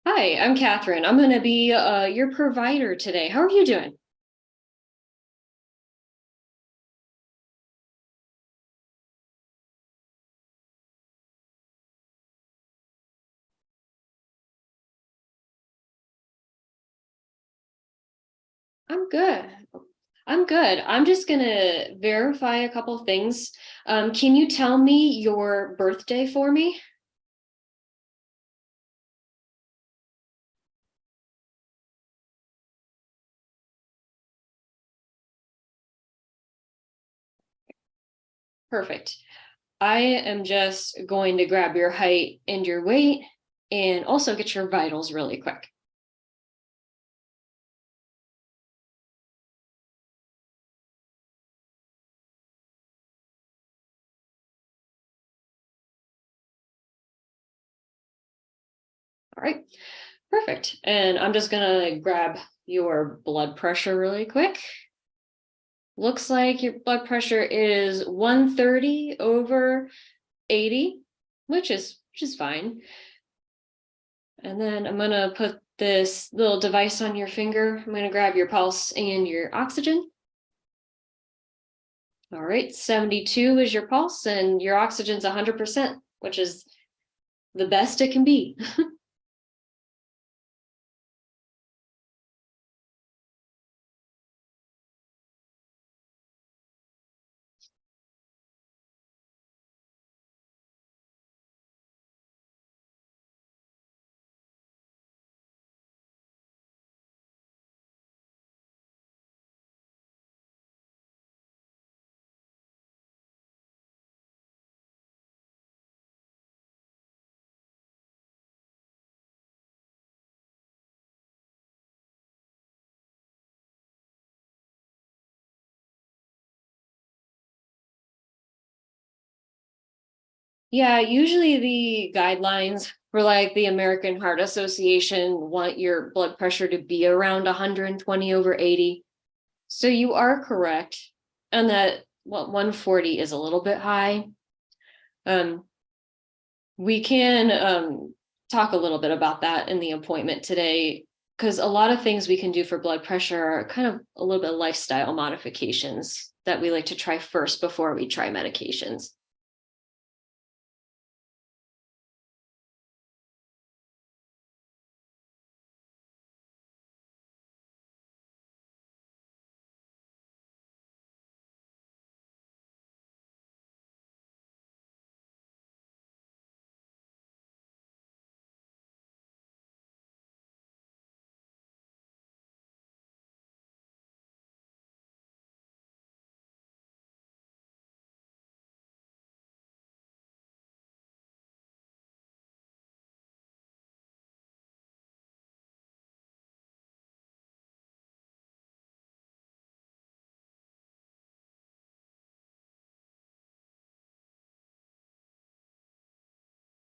Hi, I'm Katherine. I'm going to be your provider today. How are you doing? I'm good. I'm good. I'm just going to verify a couple things. Can you tell me your birthday for me? Perfect. I am just going to grab your height and your weight and also get your vitals really quick. All right, perfect. And I'm just going to grab your blood pressure really quick. Looks like your blood pressure is 130 over 80, which is fine. And then I'm gonna put this little device on your finger. I'm gonna grab your pulse and your oxygen. All right, 72 is your pulse and your oxygen's 100%, which is the best it can be. Yeah, usually the guidelines for like the American Heart Association want your blood pressure to be around 120 over 80. So you are correct. And that 140 is a little bit high. Um, we can talk a little bit about that in the appointment today, because a lot of things we can do for blood pressure are kind of a little bit of lifestyle modifications that we like to try first before we try medications.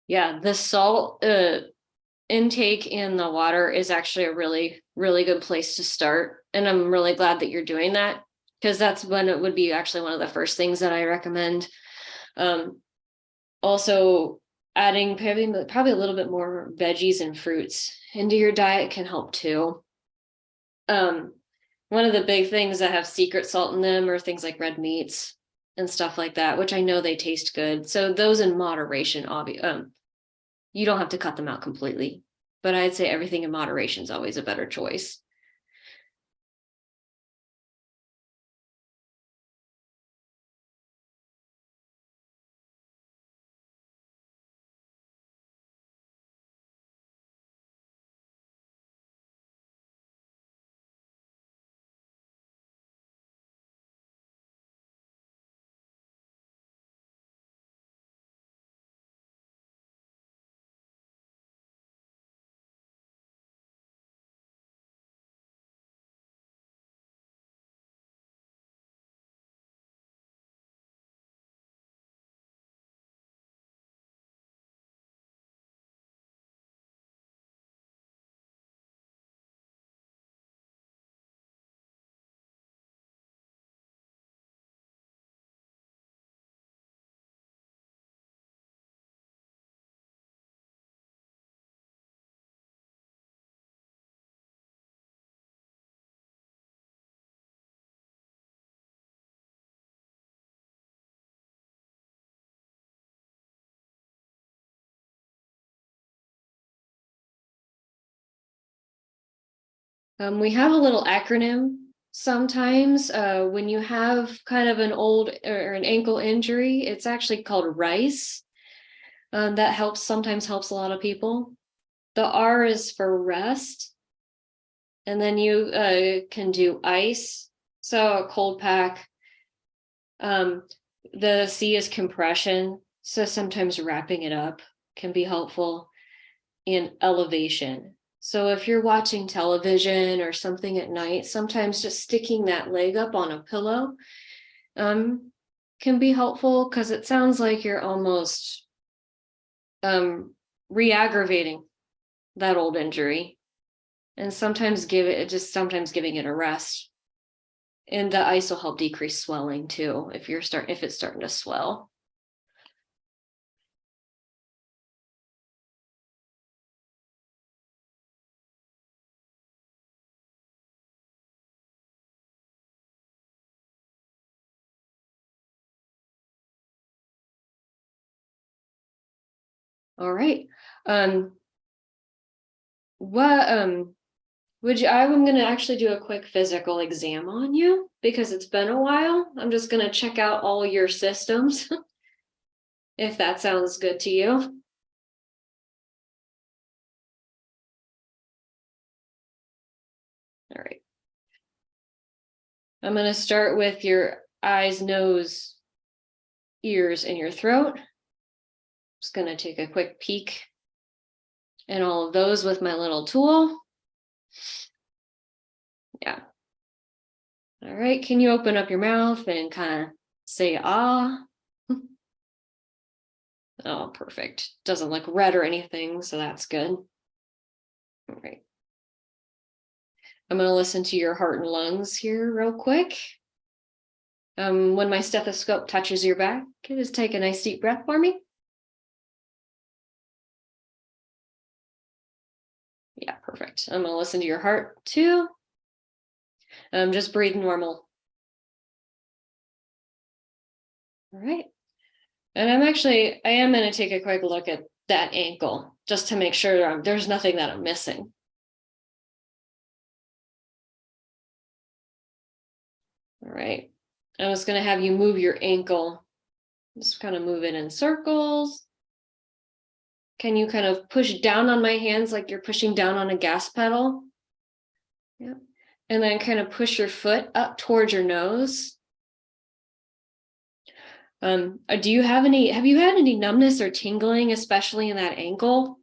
Yeah, the salt intake in the water is actually a really, really good place to start. And I'm really glad that you're doing that, because that's when it would be actually one of the first things that I recommend. Um, Also, adding probably a little bit more veggies and fruits into your diet can help too. Um, One of the big things that have secret salt in them are things like red meats and stuff like that, which I know they taste good. So those in moderation, you don't have to cut them out completely, but I'd say everything in moderation is always a better choice. We have a little acronym sometimes when you have kind of an old or an ankle injury. It's actually called RICE. That sometimes helps a lot of people. The R is for rest. And then you can do ice, so a cold pack. The C is compression, so sometimes wrapping it up can be helpful. And elevation. So if you're watching television or something at night, sometimes just sticking that leg up on a pillow can be helpful, because it sounds like you're almost re-aggravating that old injury. And sometimes giving it a rest. And the ice will help decrease swelling too, if it's starting to swell. All right. I'm going to actually do a quick physical exam on you because it's been a while. I'm just going to check out all your systems, if that sounds good to you. All right. I'm going to start with your eyes, nose, ears, and your throat. Just going to take a quick peek in all of those with my little tool. Yeah. All right. Can you open up your mouth and kind of say ah? Oh, perfect. Doesn't look red or anything, so that's good. All right. I'm going to listen to your heart and lungs here real quick. When my stethoscope touches your back, just take a nice deep breath for me. Yeah, perfect. I'm going to listen to your heart too. Just breathe normal. All right. And I am going to take a quick look at that ankle just to make sure there's nothing that I'm missing. All right. I'm just going to have you move your ankle. Just kind of move it in circles. Can you kind of push down on my hands like you're pushing down on a gas pedal? Yeah. And then kind of push your foot up towards your nose. Have you had any numbness or tingling, especially in that ankle?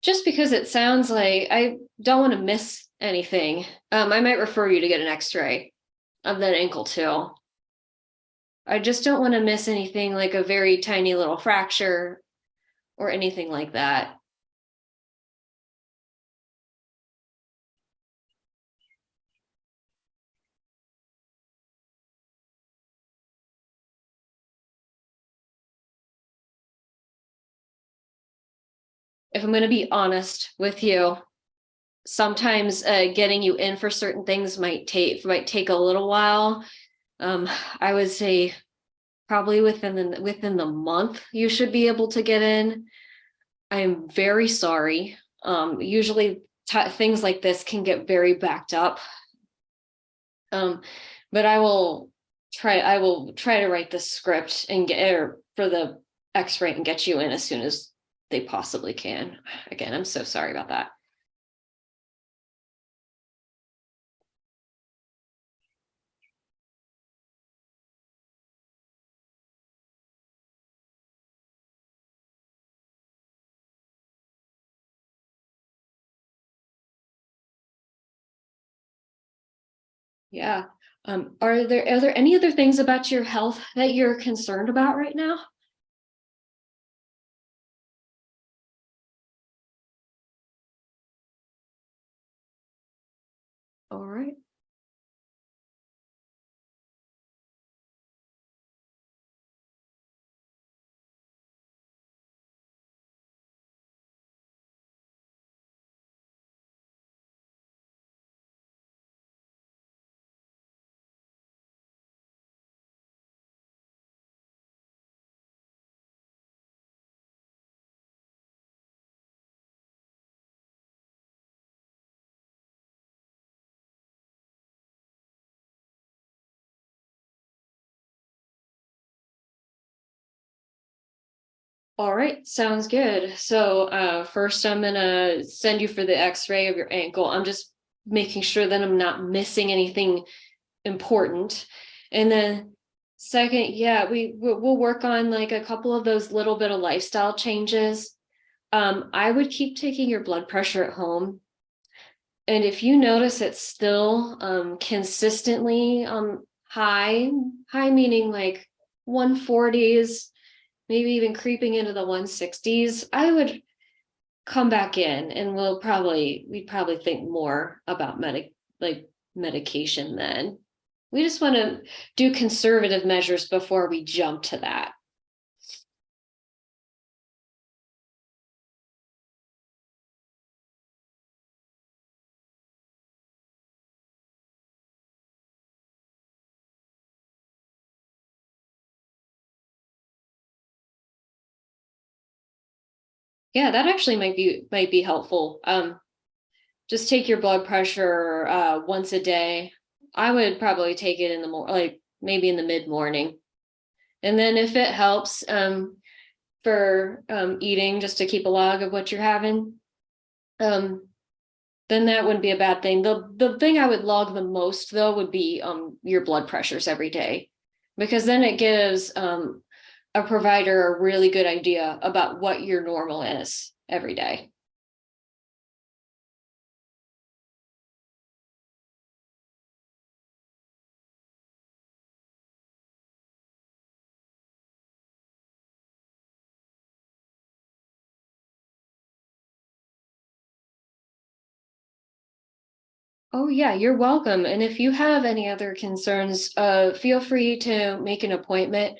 Just because it sounds like I don't want to miss anything, I might refer you to get an X-ray of that ankle too. I just don't want to miss anything like a very tiny little fracture or anything like that. If I'm going to be honest with you, sometimes getting you in for certain things might take a little while. I would say probably within the month you should be able to get in. I'm very sorry. Usually things like this can get very backed up. But I will try to write the script and for the X-ray and get you in as soon as they possibly can. Again, I'm so sorry about that. Yeah. Are there any other things about your health that you're concerned about right now? All right. All right, sounds good. So first I'm gonna send you for the x-ray of your ankle. I'm just making sure that I'm not missing anything important. And then second, yeah, we'll work on like a couple of those little bit of lifestyle changes. I would keep taking your blood pressure at home. And if you notice it's still consistently high meaning like 140s, maybe even creeping into the 160s, I would come back in and we'd probably think more about medication then. We just want to do conservative measures before we jump to that. Yeah, that actually might be helpful. Just take your blood pressure once a day. I would probably take it in the like maybe in the mid-morning. And then if it helps for eating, just to keep a log of what you're having, then that wouldn't be a bad thing. The thing I would log the most though would be your blood pressures every day, because then it gives a provider a really good idea about what your normal is every day. Oh yeah, you're welcome. And if you have any other concerns, feel free to make an appointment.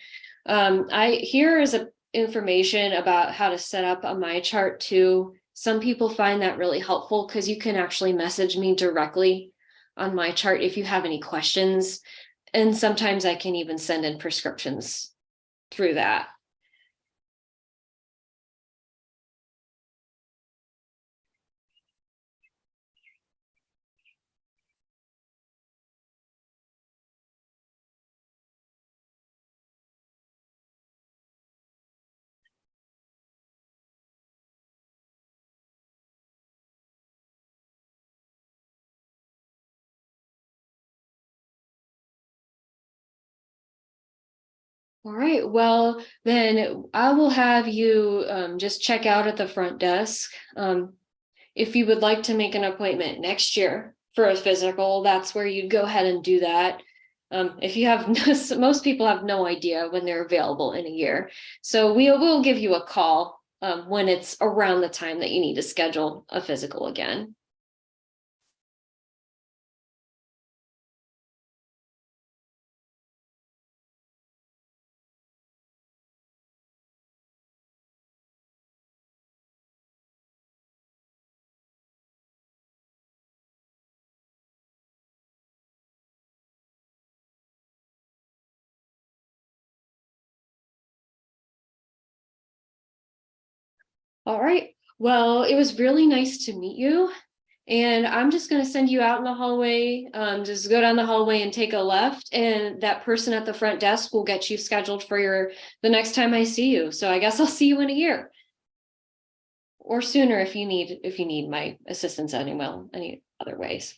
Here is a information about how to set up a My Chart too. Some people find that really helpful because you can actually message me directly on My Chart if you have any questions. And sometimes I can even send in prescriptions through that. All right, well, then I will have you just check out at the front desk. If you would like to make an appointment next year for a physical, that's where you'd go ahead and do that. If you have, most people have no idea when they're available in a year. So we'll give you a call when it's around the time that you need to schedule a physical again. All right. Well, it was really nice to meet you. And I'm just going to send you out in the hallway. Just go down the hallway and take a left, and that person at the front desk will get you scheduled for the next time I see you. So I guess I'll see you in a year or sooner if you need my assistance any other ways.